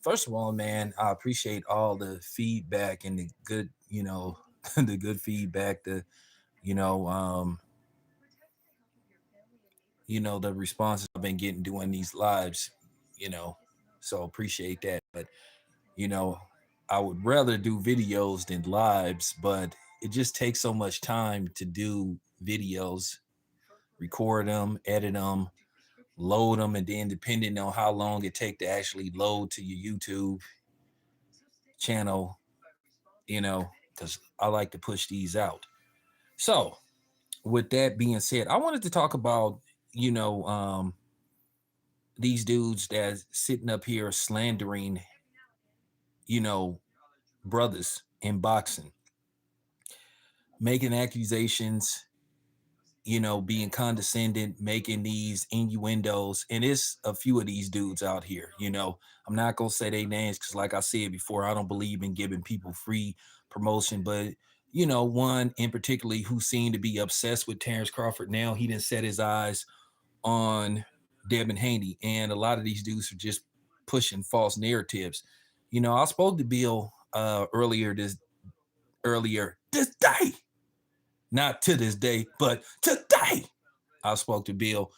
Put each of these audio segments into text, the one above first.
First of all, man, I appreciate all the feedback and the good, the good feedback, you know, um, the responses I've been getting doing these lives, you know. So appreciate that. But, you know, I would rather do videos than lives, but it just takes so much time to do videos, record them, edit them, load them, and then depending on how long it take to actually load to your YouTube channel, because I like to push these out. So, with that being said, I wanted to talk about, you know, um, these dudes that's sitting up here slandering, you know, brothers in boxing, making accusations, being condescending, making these innuendos. And it's a few of these dudes out here, I'm not going to say their names because, like I said before, I don't believe in giving people free promotion. But, one in particularly who seemed to be obsessed with Terrence Crawford now, he didn't set his eyes on Devin Haney. And a lot of these dudes are just pushing false narratives. I spoke to Bill earlier this day, not to this day, but today. I spoke to Bill,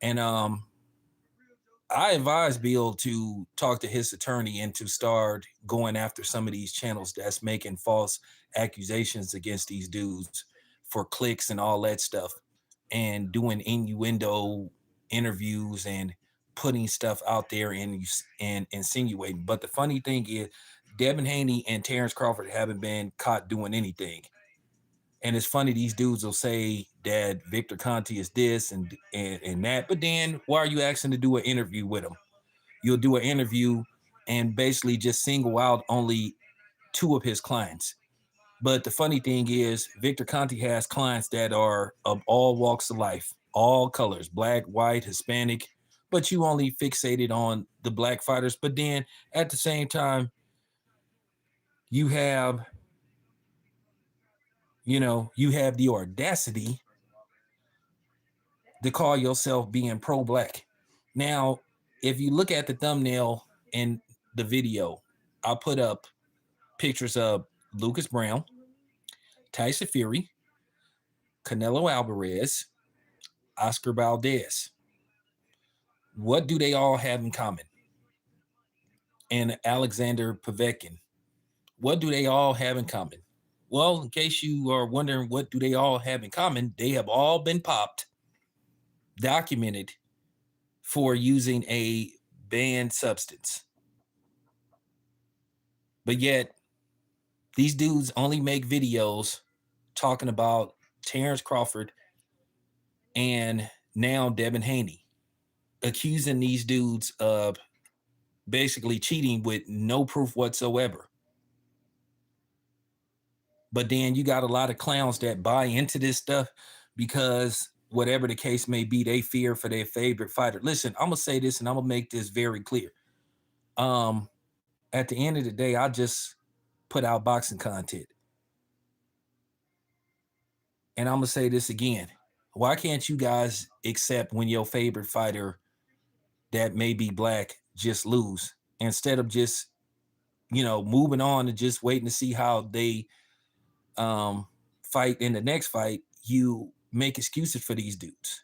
and I advised Bill to talk to his attorney and to start going after some of these channels that's making false accusations against these dudes for clicks and all that stuff, and doing innuendo interviews and putting stuff out there and insinuating. But the funny thing is, Devin Haney and Terrence Crawford haven't been caught doing anything. And it's funny, these dudes will say that Victor Conti is this and that, but then why are you asking to do an interview with him? You'll do an interview and basically just single out only two of his clients. But the funny thing is, Victor Conti has clients that are of all walks of life, all colors, black, white, Hispanic, but you only fixated on the black fighters. But then at the same time, you have you have the audacity to call yourself being pro-black. Now, if you look at the thumbnail in the video, I put up pictures of Lucas Brown, Tyson Fury, Canelo Alvarez, Oscar Valdez. What do they all have in common? And Alexander Povetkin. What do they all have in common? Well, in case you are wondering what do they all have in common, they have all been popped, documented for using a banned substance. But yet, these dudes only make videos talking about Terrence Crawford and now Devin Haney, accusing these dudes of basically cheating with no proof whatsoever. But then you got a lot of clowns that buy into this stuff because whatever the case may be, they fear for their favorite fighter. Listen, I'm gonna say this and I'm gonna make this very clear. At the end of the day, I just put out boxing content. And I'm gonna say this again. Why can't you guys accept when your favorite fighter that may be black just lose instead of just, moving on and just waiting to see how they fight in the next fight? You make excuses for these dudes.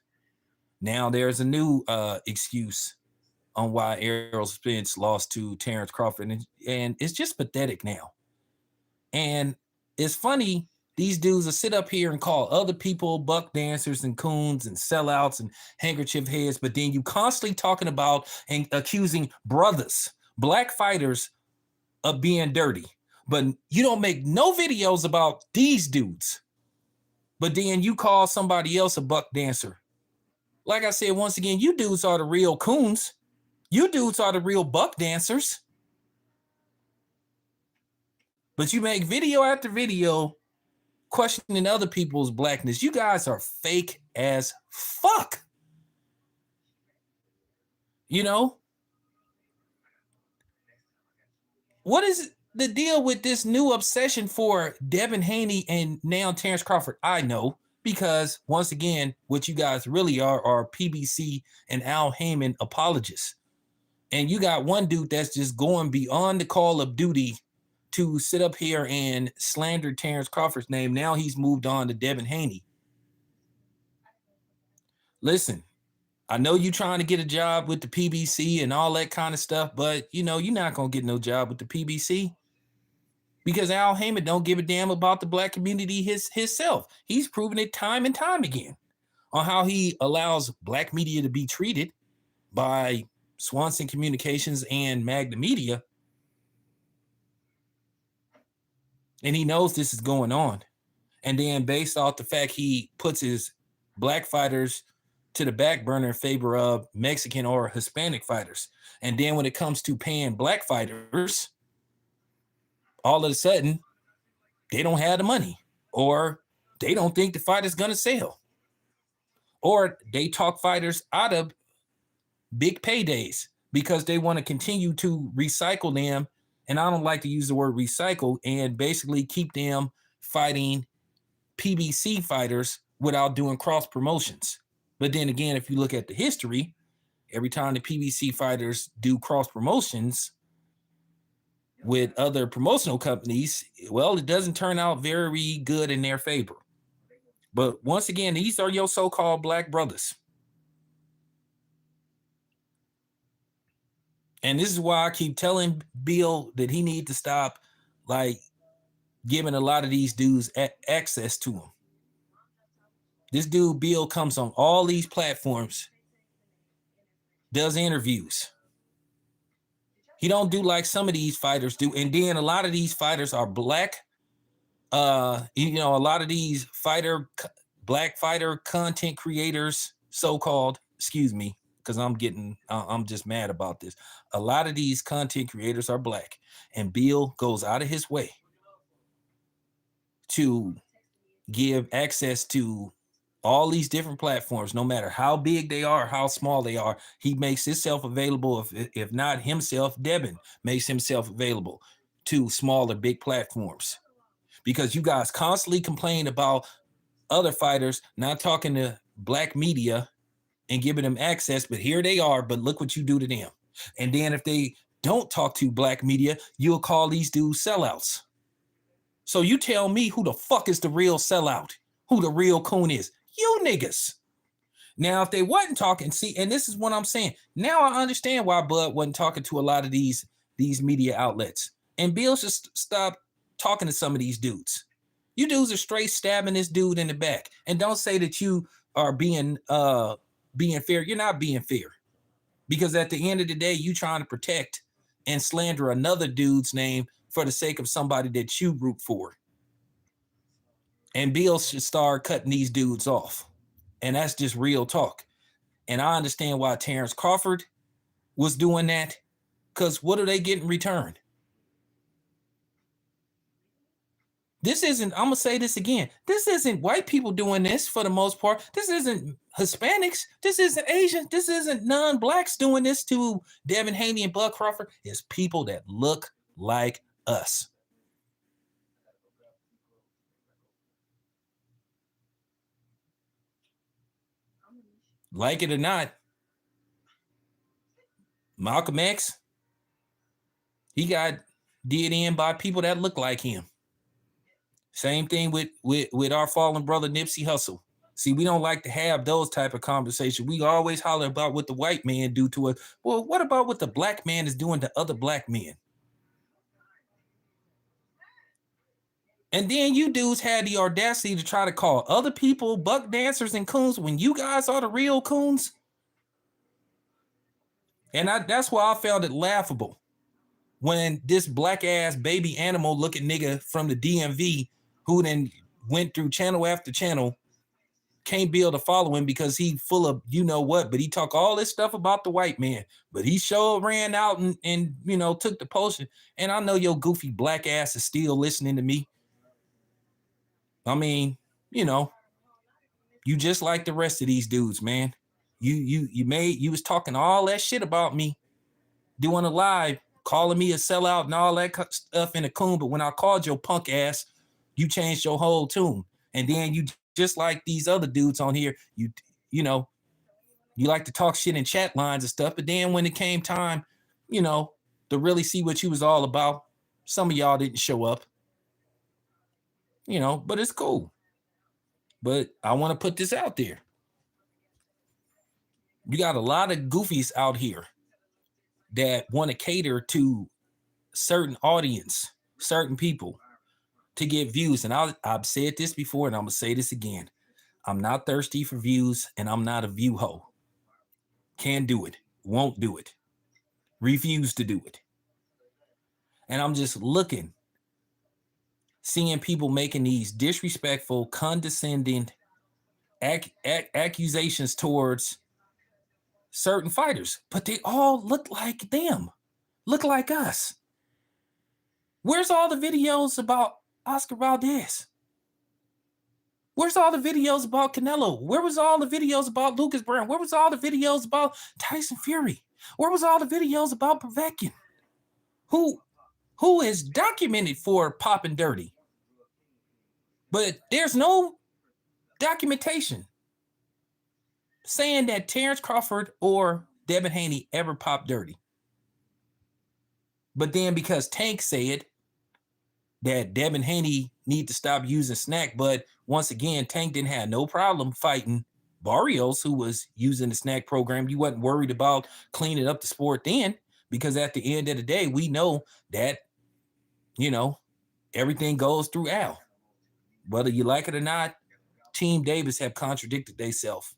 Now there's a new excuse on why Errol Spence lost to Terrence Crawford, and it's just pathetic now. And it's funny, these dudes will sit up here and call other people buck dancers and coons and sellouts and handkerchief heads, but then you constantly talking about and accusing brothers, black fighters, of being dirty. But you don't make no videos about these dudes. But then you call somebody else a buck dancer. Like I said, once again, you dudes are the real coons. You dudes are the real buck dancers. But you make video after video questioning other people's blackness. You guys are fake as fuck. What is the deal with this new obsession for Devin Haney and now Terrence Crawford? I know, because once again, what you guys really are PBC and Al Haymon apologists. And you got one dude that's just going beyond the call of duty to sit up here and slander Terrence Crawford's name. Now he's moved on to Devin Haney. Listen, I know you're trying to get a job with the PBC and all that kind of stuff, but you're not gonna get no job with the PBC because Al Haymon don't give a damn about the black community himself. He's proven it time and time again on how he allows black media to be treated by Swanson Communications and Magna Media. And he knows this is going on. And then based off the fact he puts his black fighters to the back burner in favor of Mexican or Hispanic fighters. And then when it comes to paying black fighters, all of a sudden, they don't have the money, or they don't think the fight is going to sell, or they talk fighters out of big paydays because they want to continue to recycle them. And I don't like to use the word recycle, and basically keep them fighting PBC fighters without doing cross promotions. But then again, if you look at the history, every time the PBC fighters do cross promotions with other promotional companies, well, it doesn't turn out very good in their favor. But once again, these are your so-called black brothers. And this is why I keep telling Bill that he needs to stop, like, giving a lot of these dudes access to him. This dude, Bill, comes on all these platforms, does interviews. He don't do like some of these fighters do. And then a lot of these fighters are black. A lot of these black fighter content creators, so-called, excuse me, because I'm just mad about this. A lot of these content creators are black. And Bill goes out of his way to give access to all these different platforms, no matter how big they are, how small they are. He makes himself available. If not himself, Devin makes himself available to smaller, big platforms. Because you guys constantly complain about other fighters not talking to black media and giving them access, but here they are, but look what you do to them. And then if they don't talk to black media, you'll call these dudes sellouts. So you tell me who the fuck is the real sellout, who the real coon is. You niggas. Now, if they wasn't talking, see, and this is what I'm saying. Now I understand why Bud wasn't talking to a lot of these media outlets. And Bill should stop talking to some of these dudes. You dudes are straight stabbing this dude in the back. And don't say that you are being fair. You're not being fair. Because at the end of the day, you trying to protect and slander another dude's name for the sake of somebody that you root for. And Bill should start cutting these dudes off. And that's just real talk. And I understand why Terrence Crawford was doing that. Because what are they getting in return? This isn't, I'm going to say this again. This isn't white people doing this for the most part. This isn't Hispanics. This isn't Asians. This isn't non-blacks doing this to Devin Haney and Bud Crawford. It's people that look like us. Like it or not, Malcolm X, he got did in by people that look like him. Same thing with our fallen brother Nipsey Hussle. See, we don't like to have those type of conversations. We always holler about what the white man do to us. Well, what about what the black man is doing to other black men? And then you dudes had the audacity to try to call other people buck dancers and coons when you guys are the real coons. And that's why I found it laughable when this black ass baby animal looking nigga from the DMV who then went through channel after channel can't be able to follow him because he full of you know what, but he talk all this stuff about the white man, but he sure ran out and took the potion. And I know your goofy black ass is still listening to me. I mean, you just like the rest of these dudes, man. You was talking all that shit about me, doing a live, calling me a sellout and all that stuff in a coon. But when I called your punk ass, you changed your whole tune. And then you just like these other dudes on here, you like to talk shit in chat lines and stuff. But then when it came time you know, to really see what you was all about. Some of y'all didn't show up, you know, but it's cool. But I want to put this out there. You got a lot of goofies out here that want to cater to certain audience, certain people to get views. And I've said this before and I'm going to say this again. I'm not thirsty for views and I'm not a view hoe. Can't do it. Won't do it. Refuse to do it. And I'm just looking, seeing people making these disrespectful, condescending accusations towards certain fighters, but they all look like them, look like us. Where's all the videos about Oscar Valdez? Where's all the videos about Canelo? Where was all the videos about Lucas Brown? Where was all the videos about Tyson Fury? Where was all the videos about Povetkin? Who is documented for popping dirty? But there's no documentation saying that Terrence Crawford or Devin Haney ever popped dirty. But then because Tank said that Devin Haney need to stop using snack, but once again, Tank didn't have no problem fighting Barrios, who was using the snack program. You wasn't worried about cleaning up the sport then, because at the end of the day, we know that, you know, everything goes through Al. Whether you like it or not, Team Davis have contradicted themselves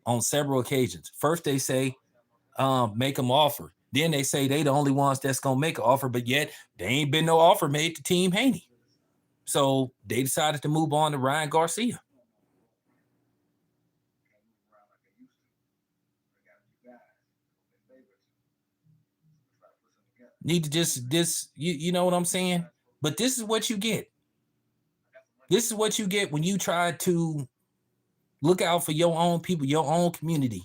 on several occasions. First, they say, make them offer. Then they say they the only ones that's going to make an offer, but yet there ain't been no offer made to Team Haney. So they decided to move on to Ryan Garcia. Need to just you know what I'm saying? But this is what you get. This is what you get when you try to look out for your own people, your own community.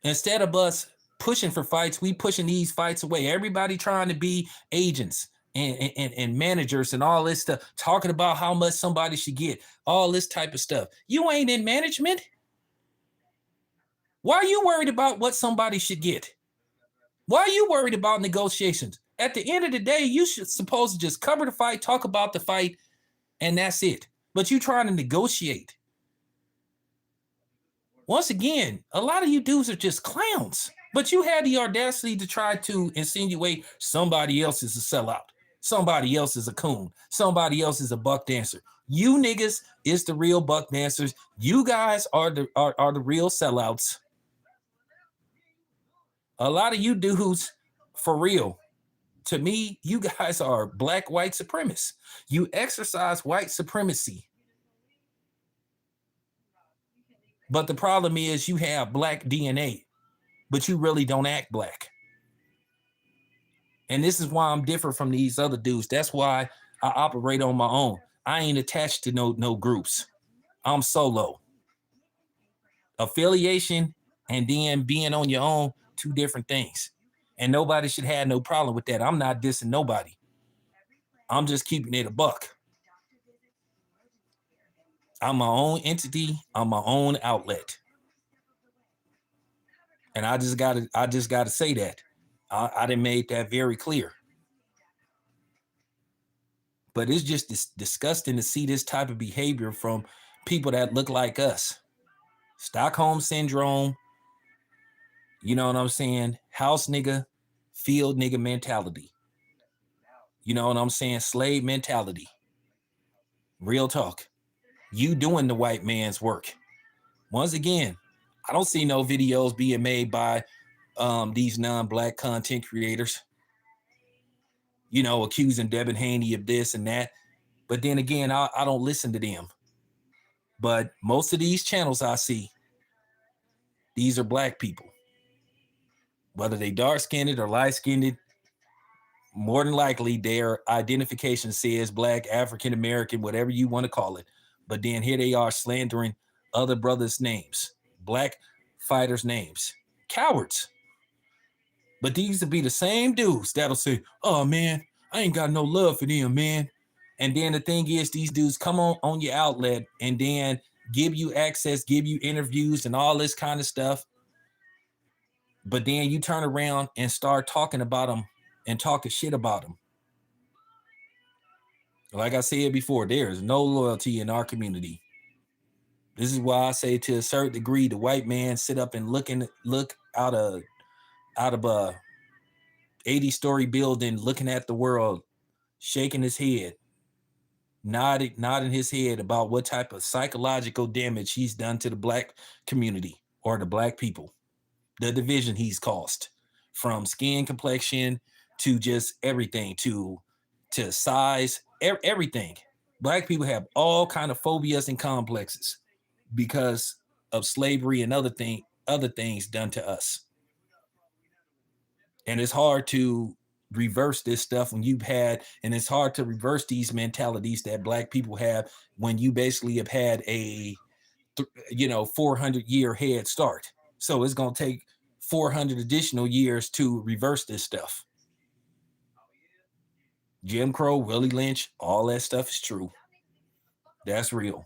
Instead of us pushing for fights, we pushing these fights away. Everybody trying to be agents and managers and all this stuff, talking about how much somebody should get, all this type of stuff. You ain't in management. Why are you worried about what somebody should get? Why are you worried about negotiations? At the end of the day, you should supposed to just cover the fight, talk about the fight, and that's it. But you trying to negotiate. Once again, a lot of you dudes are just clowns. But you had the audacity to try to insinuate somebody else is a sellout. Somebody else is a coon. Somebody else is a buck dancer. You niggas is the real buck dancers. You guys are the real sellouts. A lot of you dudes, for real, to me, you guys are black white supremacists. You exercise white supremacy. But the problem is you have black DNA, but you really don't act black. And this is why I'm different from these other dudes. That's why I operate on my own. I ain't attached to no groups. I'm solo. Affiliation and then being on your own, two different things. And nobody should have no problem with that. I'm not dissing nobody. I'm just keeping it a buck. I'm my own entity. I'm my own outlet. And I just gotta say that. I done made that very clear. But it's just disgusting to see this type of behavior from people that look like us. Stockholm syndrome, you know what I'm saying? House nigga, field nigga mentality. You know what I'm saying? Slave mentality. Real talk. You doing the white man's work. Once again, I don't see no videos being made by these non-black content creators, you know, accusing Devin Haney of this and that. But then again, I don't listen to them. But most of these channels I see, these are black people. Whether they dark-skinned or light-skinned, more than likely their identification says black, African-American, whatever you want to call it. But then here they are slandering other brothers' names, black fighters' names. Cowards. But these will be the same dudes that'll say, oh, man, I ain't got no love for them, man. And then the thing is, these dudes come on your outlet and then give you access, give you interviews and all this kind of stuff. But then you turn around and start talking about them and talking shit about them. Like I said before, there is no loyalty in our community. This is why I say, to a certain degree, the white man sit up and look out of a 80-story building, looking at the world, shaking his head, nodding his head about what type of psychological damage he's done to the black community or the black people, the division he's caused, from skin complexion to just everything, to size, everything. Black people have all kind of phobias and complexes because of slavery and other things done to us. And it's hard to reverse this stuff when you've had, and it's hard to reverse these mentalities that black people have when you basically have had a 400-year head start. So it's going to take 400 additional years to reverse this stuff. Jim Crow, Willie Lynch, all that stuff is true. That's real.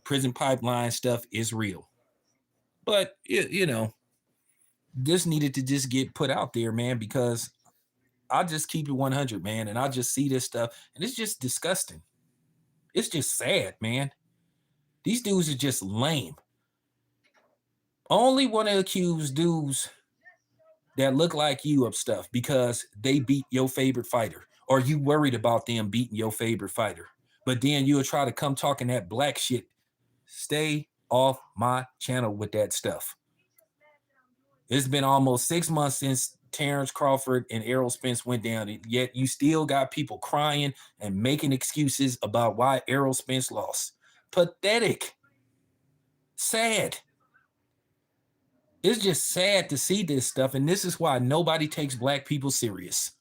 Prison pipeline stuff is real. But this needed to just get put out there, man, because I just keep it 100, man, and I just see this stuff, and it's just disgusting. It's just sad, man. These dudes are just lame. Only want to accuse dudes that look like you of stuff because they beat your favorite fighter, or you worried about them beating your favorite fighter. But then you'll try to come talking that black shit. Stay off my channel with that stuff. It's been almost 6 months since Terrence Crawford and Errol Spence went down, yet you still got people crying and making excuses about why Errol Spence lost. Pathetic. Sad. It's just sad to see this stuff, and this is why nobody takes black people serious.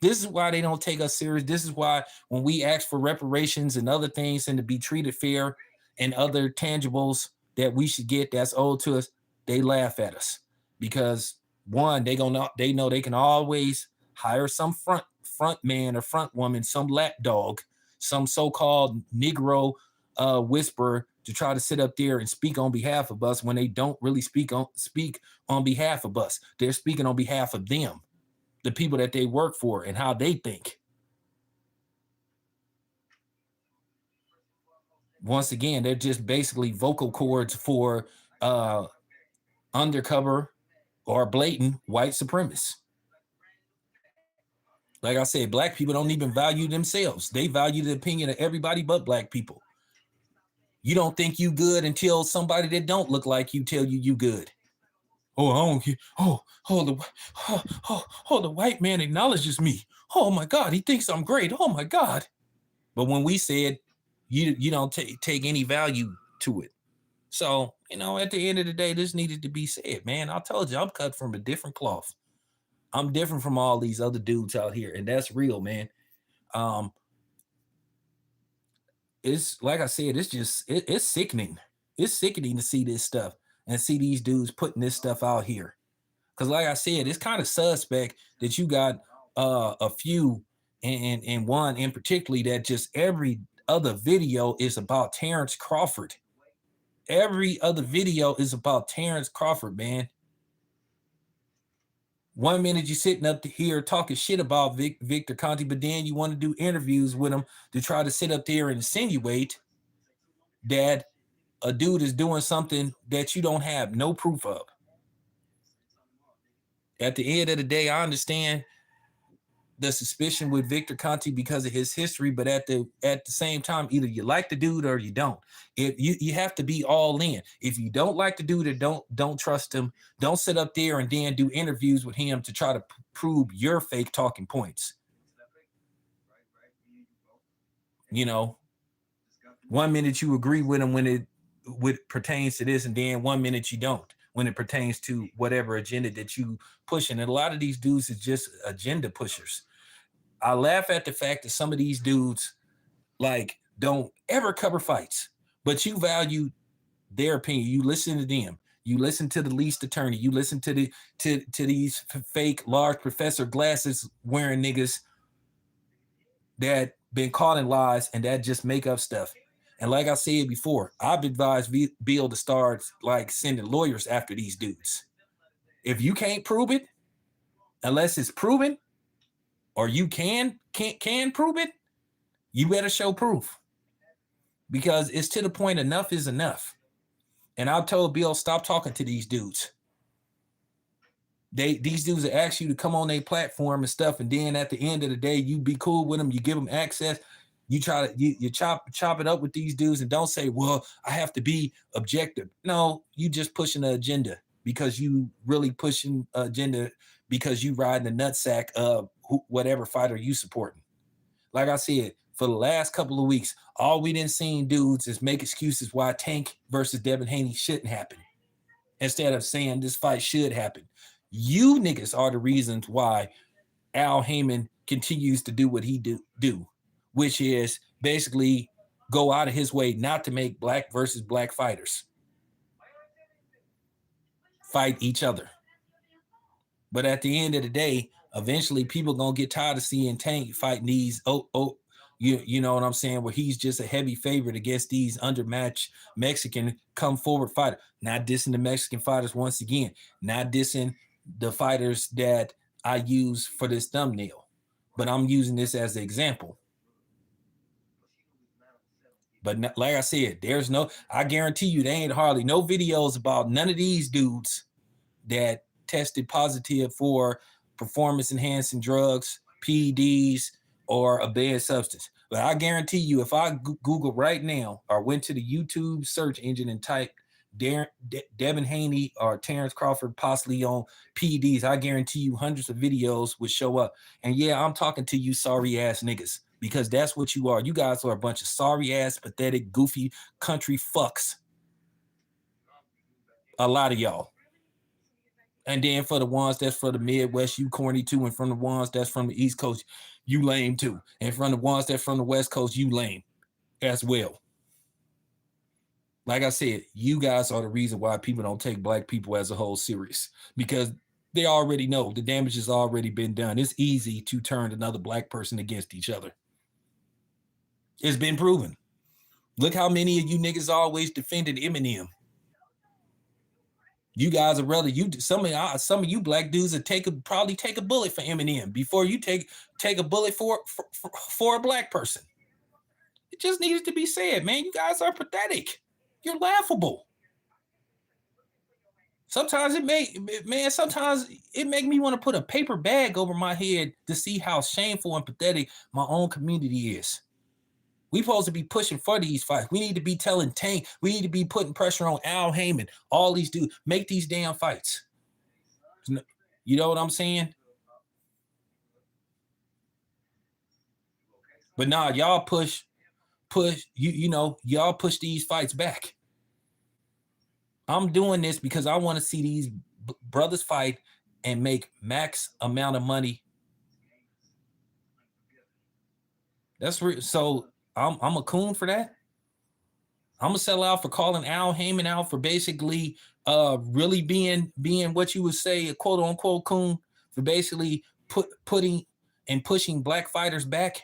This is why they don't take us serious. This is why when we ask for reparations and other things and to be treated fair and other tangibles that we should get that's owed to us, they laugh at us. Because one, they know they can always hire some front man or front woman, some lapdog, some so-called Negro whisperer to try to sit up there and speak on behalf of us when they don't really speak on behalf of us. They're speaking on behalf of them, the people that they work for, and how they think. Once again, they're just basically vocal cords for undercover or blatant white supremacists. Like I said, black people don't even value themselves. They value the opinion of everybody but black people. You don't think you good until somebody that don't look like you tell you good. Oh, I don't care. The white man acknowledges me. Oh my God, he thinks I'm great. Oh my God. But when we said you don't take any value to it. So, at the end of the day, this needed to be said, man. I told you, I'm cut from a different cloth. I'm different from all these other dudes out here, and that's real, man. It's like I said, it's sickening. It's sickening to see this stuff and see these dudes putting this stuff out here. Because like I said, it's kind of suspect that you got a few and one in particularly that just every other video is about Terrence Crawford. Every other video is about Terrence Crawford, man. 1 minute you're sitting up here talking shit about Victor Conte, but then you want to do interviews with him to try to sit up there and insinuate that a dude is doing something that you don't have no proof of. At the end of the day, I understand the suspicion with Victor Conte because of his history, but at the same time, either you like the dude or you don't. If you have to be all in. If you don't like the dude or don't trust him, don't sit up there and then do interviews with him to try to prove your fake talking points. 1 minute you agree with him when it pertains to this, and then 1 minute you don't when it pertains to whatever agenda that you pushing. And a lot of these dudes is just agenda pushers. I laugh at the fact that some of these dudes don't ever cover fights, but you value their opinion. You listen to them. You listen to the least attorney. You listen to these fake large professor glasses wearing niggas that been calling lies and that just make up stuff. And like I said before, I've advised Bill to start sending lawyers after these dudes. If you can't prove it, unless it's proven, or you can prove it, you better show proof. Because it's to the point enough is enough. And I told Bill, stop talking to these dudes. These dudes will ask you to come on their platform and stuff, and then at the end of the day, you be cool with them, you give them access, you try to you chop it up with these dudes, and don't say, well, I have to be objective. No, you just pushing an agenda because you really pushing an agenda because you riding the nutsack of whatever fighter you supporting. Like I said, for the last couple of weeks, all we didn't see dudes is make excuses why Tank versus Devin Haney shouldn't happen, instead of saying this fight should happen. You niggas are the reasons why Al Haymon continues to do what he do, which is basically go out of his way not to make black versus black fighters fight each other. But at the end of the day, eventually people gonna get tired of seeing Tank fighting these you know what I'm saying, where he's just a heavy favorite against these undermatched Mexican come forward fighter. Not dissing the Mexican fighters once again, not dissing the fighters that I use for this thumbnail, but I'm using this as an example. But like I said, I guarantee you there ain't hardly no videos about none of these dudes that tested positive for performance enhancing drugs, PEDs, or a banned substance. But I guarantee you, if I Google right now or went to the YouTube search engine and typed Devin Haney or Terrence Crawford possibly on PEDs, I guarantee you hundreds of videos would show up. And yeah, I'm talking to you sorry ass niggas, because that's what you are. You guys are a bunch of sorry ass, pathetic, goofy country fucks. A lot of y'all. And then for the ones that's for the Midwest, you corny too. And from the ones that's from the East Coast, you lame too. And from the ones that's from the West Coast, you lame as well. Like I said, you guys are the reason why people don't take black people as a whole serious, because they already know the damage has already been done. It's easy to turn another black person against each other. It's been proven. Look how many of you niggas always defended Eminem. You guys are rather some of you black dudes would probably take a bullet for Eminem before you take a bullet for a black person. It just needed to be said, man. You guys are pathetic. You're laughable. Sometimes sometimes it make me want to put a paper bag over my head to see how shameful and pathetic my own community is. We supposed to be pushing for these fights. We need to be telling Tank. We need to be putting pressure on Al Haymon. All these dudes, make these damn fights. You know what I'm saying? But nah, y'all push. Y'all push these fights back. I'm doing this because I want to see these brothers fight and make max amount of money. That's so I'm a coon for that. I'm gonna sell out for calling Al Haymon out for basically really being what you would say a quote unquote coon, for basically putting and pushing black fighters back,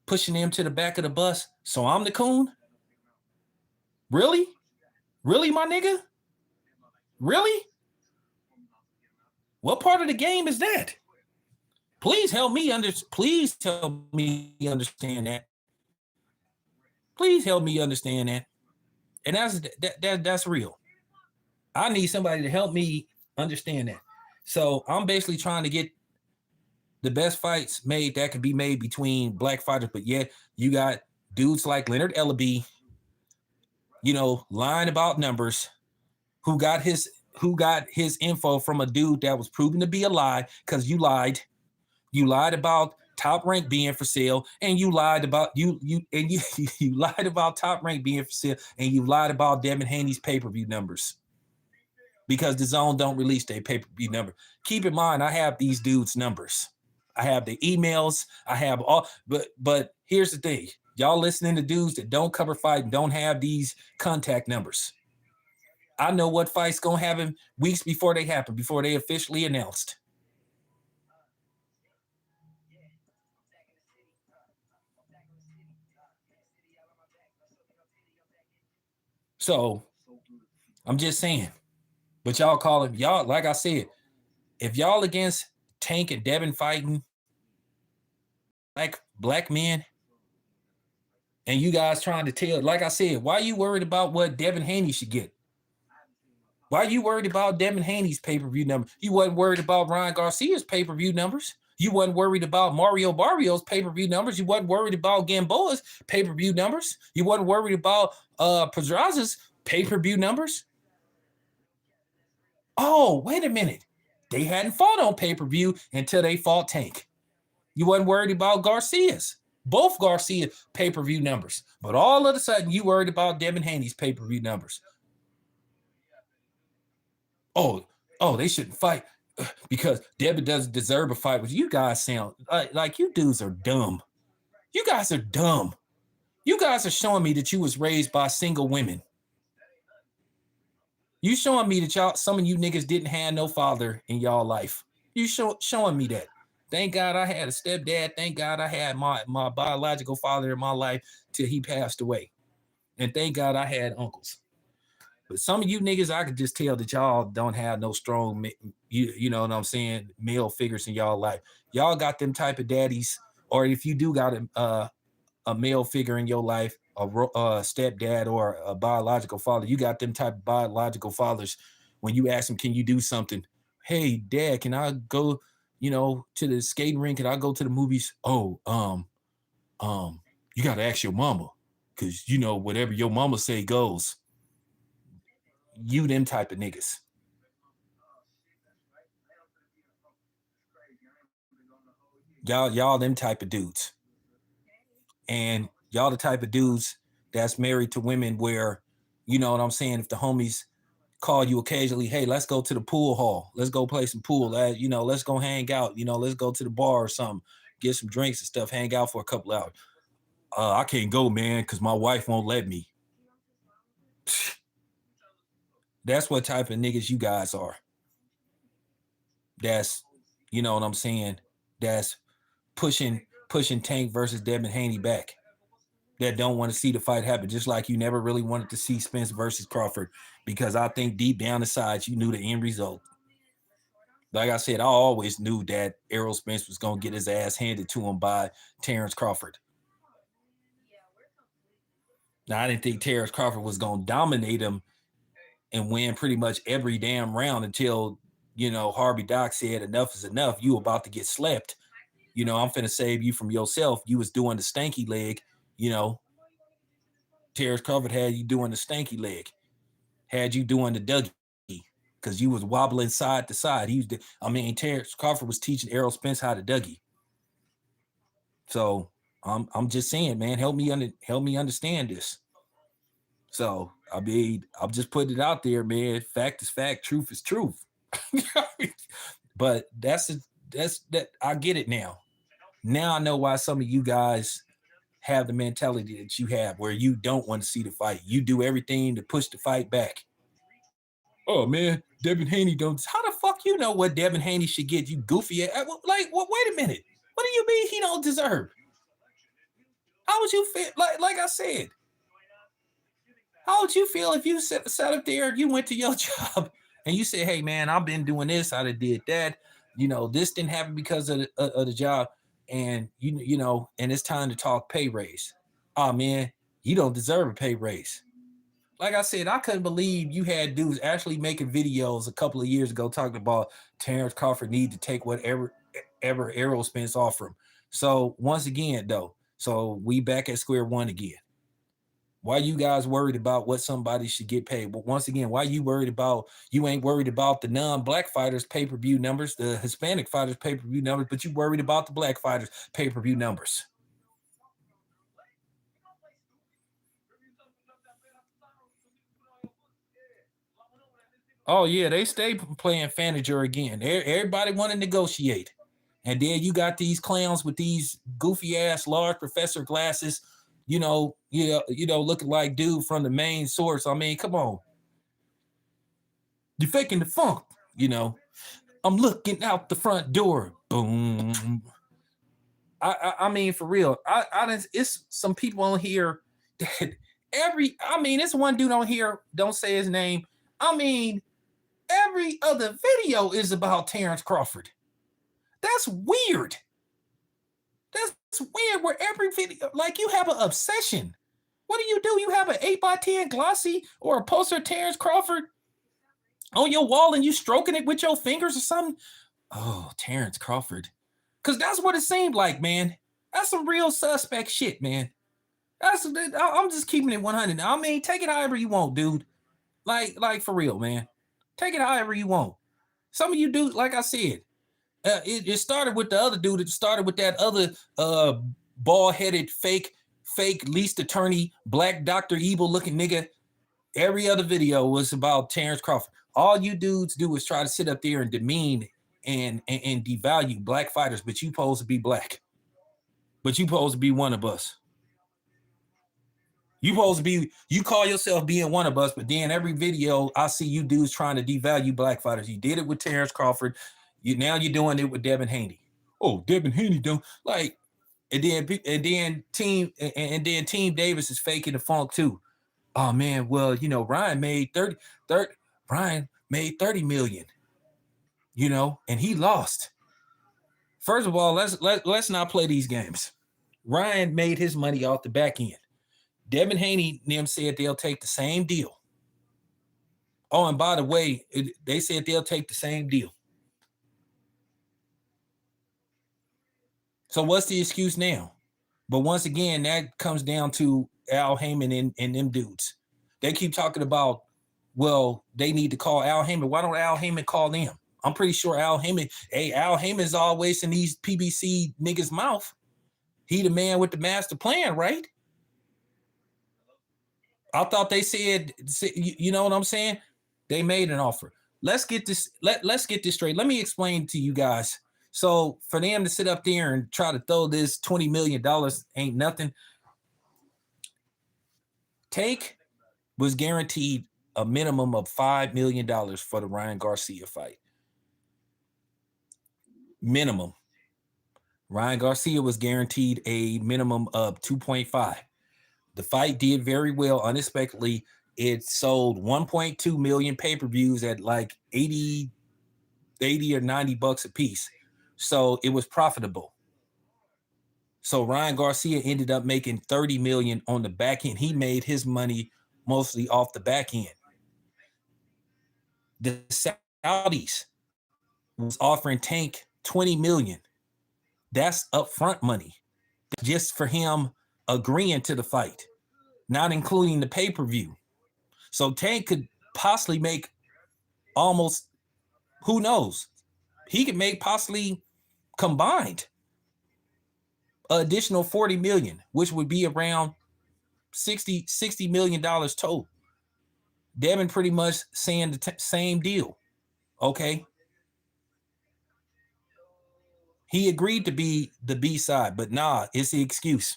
pushing them to the back of the bus. So I'm the coon? Really? Really, my nigga? Really? What part of the game is that? Please help me please help me understand that. Please help me understand that. And that's real. I need somebody to help me understand that. So I'm basically trying to get the best fights made that can be made between black fighters, but yet you got dudes like Leonard Ellaby, lying about numbers, who got his info from a dude that was proven to be a lie, because you lied. You lied about Top Rank being for sale, and you lied about you lied about Top Rank being for sale, and you lied about Devin Haney's pay-per-view numbers, because the Zone don't release their pay-per-view number. Keep in mind, I have these dudes' numbers. I have the emails. I have all, but here's the thing. Y'all listening to dudes that don't cover fight and don't have these contact numbers. I know what fight's gonna happen weeks before they happen, before they officially announced. So I'm just saying, But y'all call him, y'all, like I said, if y'all against Tank and Devin fighting black men, and you guys trying to tell, like I said, why are you worried about what Devin Haney should get? Why are you worried about Devin Haney's pay-per-view number? You wasn't worried about Ryan Garcia's pay-per-view numbers. You wasn't worried about Mario Barrios pay-per-view numbers. You wasn't worried about Gamboa's pay-per-view numbers. You wasn't worried about Pedraza's pay-per-view numbers. Oh, wait a minute. They hadn't fought on pay-per-view until they fought Tank. You wasn't worried about Garcia's. Both Garcia pay-per-view numbers. But all of a sudden, you worried about Devin Haney's pay-per-view numbers. Oh, they shouldn't fight because Devin doesn't deserve a fight. But you guys sound like you dudes are dumb. You guys are dumb. You guys are showing me that you was raised by single women. You showing me that some of you niggas didn't have no father in y'all life. You showing me that. Thank God I had a stepdad. Thank God I had my biological father in my life till he passed away. And thank God I had uncles. But some of you niggas, I could just tell that y'all don't have no strong, you know what I'm saying, male figures in y'all life. Y'all got them type of daddies, or if you do got a male figure in your life, a stepdad or a biological father, you got them type of biological fathers. When you ask them, can you do something? Hey, dad, can I go, to the skating rink? Can I go to the movies? Oh, you got to ask your mama, because, whatever your mama say goes. You them type of niggas. Y'all them type of dudes. And y'all the type of dudes that's married to women where, you know what I'm saying, if the homies call you occasionally, hey, let's go to the pool hall. Let's go play some pool. Let's go hang out. Let's go to the bar or something. Get some drinks and stuff. Hang out for a couple hours. I can't go, man, because my wife won't let me. That's what type of niggas you guys are. That's, you know what I'm saying, that's pushing Tank versus Devin Haney back. That don't want to see the fight happen, just like you never really wanted to see Spence versus Crawford, because I think deep down inside you knew the end result. Like I said, I always knew that Errol Spence was going to get his ass handed to him by Terrence Crawford. Now, I didn't think Terrence Crawford was going to dominate him and win pretty much every damn round until, Harvey Doc said enough is enough. You about to get slept. I'm finna save you from yourself. You was doing the stanky leg, Terrence Crawford had you doing the stanky leg, had you doing the Dougie, because you was wobbling side to side. Terrence Crawford was teaching Errol Spence how to Dougie. So I'm just saying, man, help me understand this. So I'm just putting it out there, man. Fact is fact, truth is truth. But that's I get it now. Now I know why some of you guys have the mentality that you have, where you don't want to see the fight. You do everything to push the fight back. Oh man, Devin Haney don't. How the fuck you know what Devin Haney should get? You goofy ass. Wait a minute. What do you mean he don't deserve? How would you feel? Like I said, how would you feel if you sat up there, you went to your job and you said, hey man, I've been doing this, I did that. This didn't happen because of the job, and and it's time to talk pay raise. Oh man, you don't deserve a pay raise. Like I said, I couldn't believe you had dudes actually making videos a couple of years ago talking about Terrence Crawford need to take whatever Errol Spence offer him. So once again, though, so we back at square one again. Why you guys worried about what somebody should get paid? But once again, why you ain't worried about the non-black fighters pay-per-view numbers, the Hispanic fighters pay-per-view numbers, but you worried about the black fighters pay-per-view numbers. Oh yeah, they stay playing Fanager again. Everybody want to negotiate, and then you got these clowns with these goofy ass large professor glasses, looking like dude from the main source. I mean, come on, you're faking the funk. I'm looking out the front door. Boom. I mean, for real. It's some people on here that it's one dude on here. Don't say his name. I mean, every other video is about Terrence Crawford. That's weird. That's weird where every video, like you have an obsession. What do? You have an 8x10 glossy or a poster of Terrence Crawford on your wall and you stroking it with your fingers or something? Oh, Terrence Crawford. Because that's what it seemed like, man. That's some real suspect shit, man. I'm just keeping it 100. I mean, take it however you want, dude. Like for real, man. Take it however you want. Some of you dudes, like I said, it started with the other dude. It started with that other bald-headed, fake least attorney, black Dr. Evil looking nigga. Every other video was about Terrence Crawford. All you dudes do is try to sit up there and demean and devalue black fighters, but you supposed to be black. But you supposed to be one of us. You call yourself being one of us, but then every video I see you dudes trying to devalue black fighters. You did it with Terrence Crawford. Now you're doing it with Devin Haney. Oh, Devin Haney don't like, and then Team Davis is faking the funk too. Oh man, well, Ryan made 30 million, and he lost. First of all, let's not play these games. Ryan made his money off the back end. Devin Haney and them said they'll take the same deal. Oh, and by the way, they said they'll take the same deal. So what's the excuse now? But once again, that comes down to Al Haymon and them dudes. They keep talking about, well, they need to call Al Haymon. Why don't Al Haymon call them? I'm pretty sure Al Haymon's always in these PBC niggas' mouth. He the man with the master plan, right? I thought they said, you know what I'm saying? They made an offer. Let's get this straight. Let me explain to you guys. So for them to sit up there and try to throw this $20 million ain't nothing. Tank was guaranteed a minimum of $5 million for the Ryan Garcia fight. Minimum. Ryan Garcia was guaranteed a minimum of 2.5. The fight did very well unexpectedly. It sold 1.2 million pay-per-views at like 80 or 90 bucks a piece. So it was profitable. So Ryan Garcia ended up making 30 million on the back end. He made his money mostly off the back end. The Saudis was offering Tank 20 million. That's upfront money just for him agreeing to the fight, not including the pay-per-view. So Tank could possibly make almost, who knows? He could make possibly combined additional 40 million, which would be around $60 million total. Devin pretty much saying the same deal. Okay. He agreed to be the B side, but nah, it's the excuse.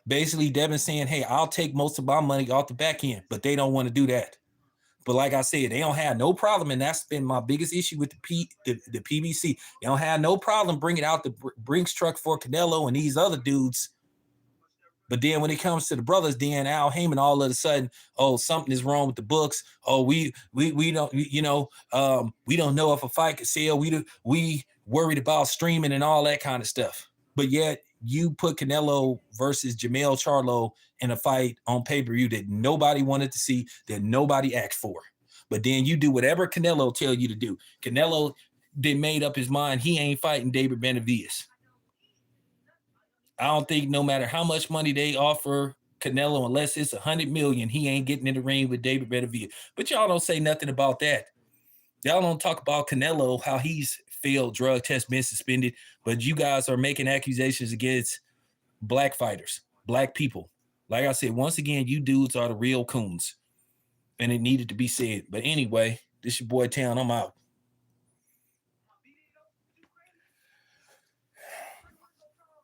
Basically, Devin saying, hey, I'll take most of my money off the back end, but they don't want to do that. But like I said, they don't have no problem, and that's been my biggest issue with the PBC. They don't have no problem bringing out the Brinks truck for Canelo and these other dudes. But then when it comes to the brothers, then Al Haymon, all of a sudden, oh, something is wrong with the books. Oh, we don't, we don't know if a fight could sell. We worried about streaming and all that kind of stuff. But yet you put Canelo versus Jermell Charlo in a fight on pay-per-view that nobody wanted to see, that nobody asked for. But then you do whatever Canelo tell you to do. Canelo then made up his mind he ain't fighting David Benavidez. I don't think no matter how much money they offer Canelo, unless it's $100 million, he ain't getting in the ring with David Benavidez. But y'all don't say nothing about that. Y'all don't talk about Canelo, how he's failed drug test, been suspended, but you guys are making accusations against black fighters, black people. Like I said, once again, you dudes are the real coons, and it needed to be said. But anyway, this your boy Town. I'm out.